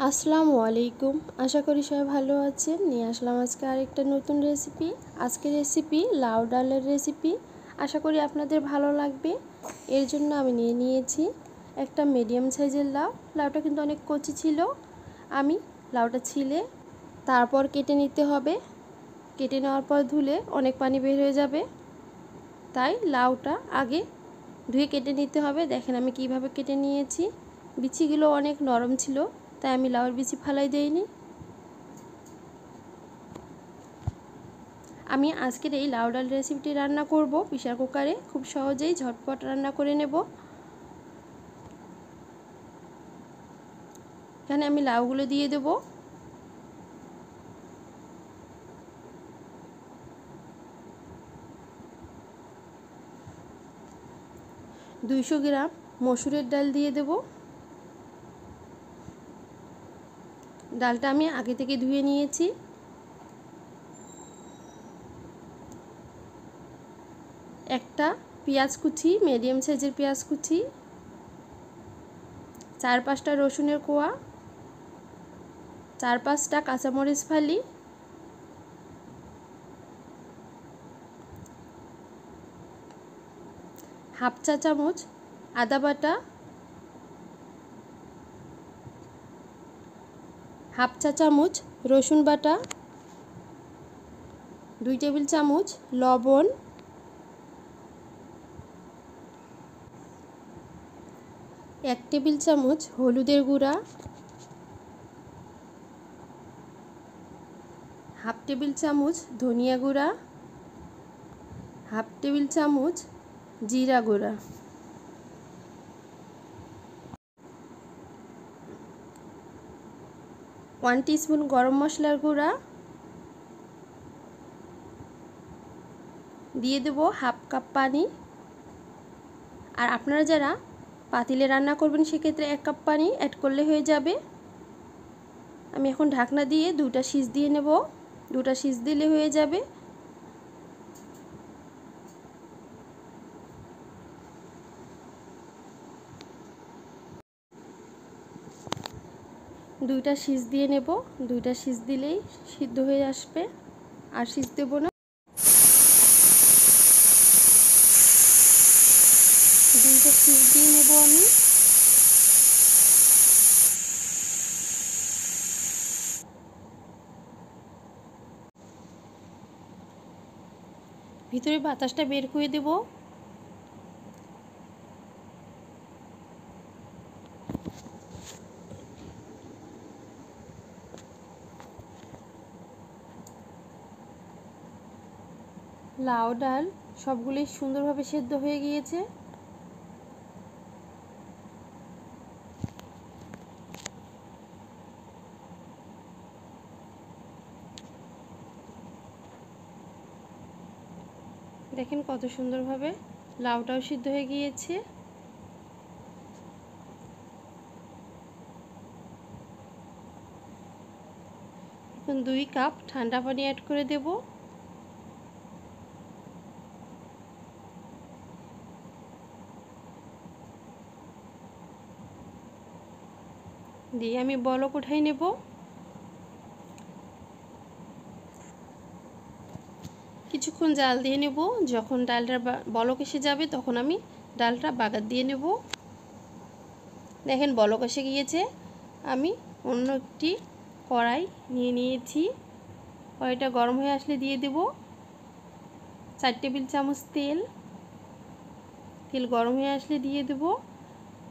আসসালামু আলাইকুম। আশা করি সবাই ভালো আছেন। নিয়ে আসলাম আজকে আরেকটা নতুন রেসিপি। আজকের রেসিপি লাউ ডালের রেসিপি। আশা করি আপনাদের ভালো লাগবে। এর জন্য আমি নিয়েছি একটা মিডিয়াম সাইজের লাউ। লাউটা কিন্তু অনেক কচি ছিল। আমি লাউটা ছিলে তারপর কেটে নিতে হবে। কেটে নেওয়ার পর ধুলে অনেক পানি বের হয়ে যাবে, তাই লাউটা আগে ধুয়ে কেটে নিতে হবে। দেখেন আমি কিভাবে কেটে নিয়েছি। বিচিগুলো অনেক নরম ছিল, তাই আমি লাউয়ের বিচি ফালাই দেইনি। আমি আজকের এই লাউ ডাল রেসিপিটি রান্না করব প্রেসার কুকারে। খুব সহজেই ঝটপট রান্না করে নেব। এখানে আমি লাউগুলো দিয়ে দেব। দুইশো গ্রাম মসুরের ডাল দিয়ে দেব। ডালটা আমি আগে থেকে ধুয়ে নিয়েছি। একটা পেঁয়াজ কুচি, মিডিয়াম সাইজের পেঁয়াজ কুচি, 4-5টা রসুনের কোয়া, 4-5টা কাঁচামরিচ ফালি, হাফ চা চামচ আদা বাটা, হাফ চা চামচ রসুন বাটা, 2 টেবিল চামচ লবণ, 1 টেবিল চামচ হলুদের গুঁড়া, হাফ টেবিল চামচ ধনিয়া গুঁড়া, হাফ টেবিল চামচ জিরা গুঁড়া, 1 টিস্পুন গরম মশলার গুঁড়া, দিয়ে দেব হাফ কাপ পানি। আর আপনারা যারা পাতিলে রান্না করবেন সেক্ষেত্রে 1 কাপ পানি অ্যাড করলে হয়ে যাবে। আমি এখন ঢাকনা দিয়ে 2টা সিজ দিয়ে নেব। 2টা সিজ দিলে হয়ে যাবে। দুইটা সিজ দিয়ে নেব। 2টা সিজ দিলেই সিদ্ধ হয়ে আসবে, আর সিজ দেব না। 2টা সিজ দিয়ে নেব আমি। ভিতরে বাতাসটা বের করে দেব। লাউ ডাল সবগুলোই সুন্দরভাবে সেদ্ধ হয়ে গিয়েছে। দেখেন কত সুন্দরভাবে লাউটাও সিদ্ধ হয়ে গিয়েছে। এখন 2 কাপ ঠান্ডা পানি অ্যাড করে দেব। দিয়ে আমি বলক উঠাই নেব। কিছুক্ষণ জাল দিয়ে নেব। যখন ডালটা বলক এসে যাবে তখন আমি ডালটা বাগার দিয়ে নেব। দেখেন বলক এসে গিয়েছে। আমি অন্য একটি কড়াই নিয়েছি। কড়াইটা গরম হয়ে আসলে দিয়ে দেব 4 টেবিল চামচ তেল। তেল গরম হয়ে আসলে দিয়ে দেব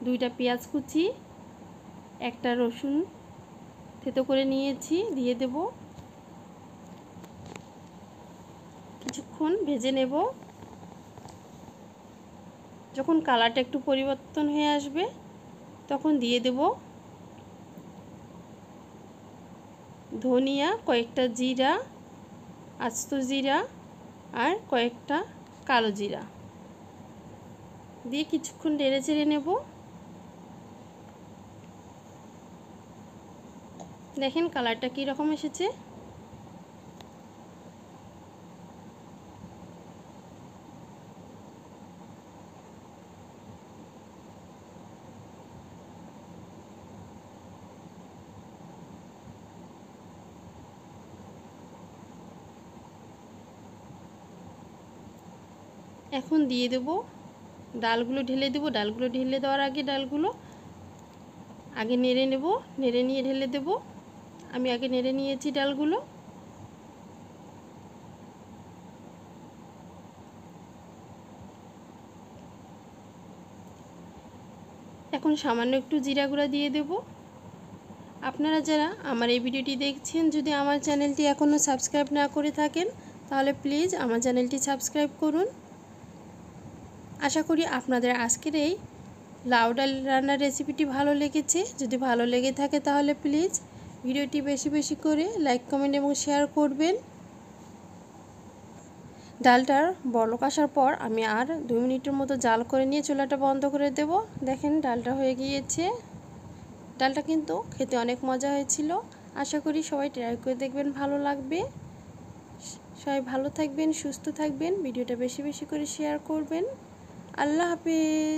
2টা পেঁয়াজ কুচি, 1টা রসুন থেতো করে নিয়েছি, দিয়ে দেব। কিছুক্ষণ ভেজে নেব। যখন কালারটা একটু পরিবর্তন হয়ে আসবে তখন দিয়ে দেব ধনিয়া, কয়েকটা জিরা, আস্ত জিরা আর কয়েকটা কালো জিরা দিয়ে কিছুক্ষণ নেড়ে চেড়ে নেব। দেখেন কালারটা কী রকম এসেছে। এখন দিয়ে দেব ডালগুলো, ঢেলে দেব। ডালগুলো ঢেলে দেওয়ার আগে ডালগুলো আগে নেড়ে নেব, নেড়ে নিয়ে ঢেলে দেব। আমি আগে নেড়ে নিয়েছি ডালগুলো। এখন সামান্য একটু জিরা গুঁড়া দিয়ে দেব। আপনারা যারা আমার এই ভিডিওটি দেখছেন, যদি আমার চ্যানেলটি এখনও সাবস্ক্রাইব না করে থাকেন তাহলে প্লিজ আমার চ্যানেলটি সাবস্ক্রাইব করুন। আশা করি আপনাদের আজকের এই লাউ ডাল রান্নার রেসিপিটি ভালো লেগেছে। যদি ভালো লেগে থাকে তাহলে প্লিজ ভিডিওটি বেশি বেশি করে লাইক, কমেন্ট এবং শেয়ার করবেন। ডালটার বলক আসার পর আমি আর 2 মিনিটের মতো জাল করে নিয়ে চুলাটা বন্ধ করে দেব। দেখেন ডালটা হয়ে গিয়েছে। ডালটা কিন্তু খেতে অনেক মজা হয়েছিল। আশা করি সবাই ট্রাই করে দেখবেন, ভালো লাগবে। সবাই ভালো থাকবেন, সুস্থ থাকবেন। ভিডিওটা বেশি বেশি করে শেয়ার করবেন। আল্লাহ হাফেজ।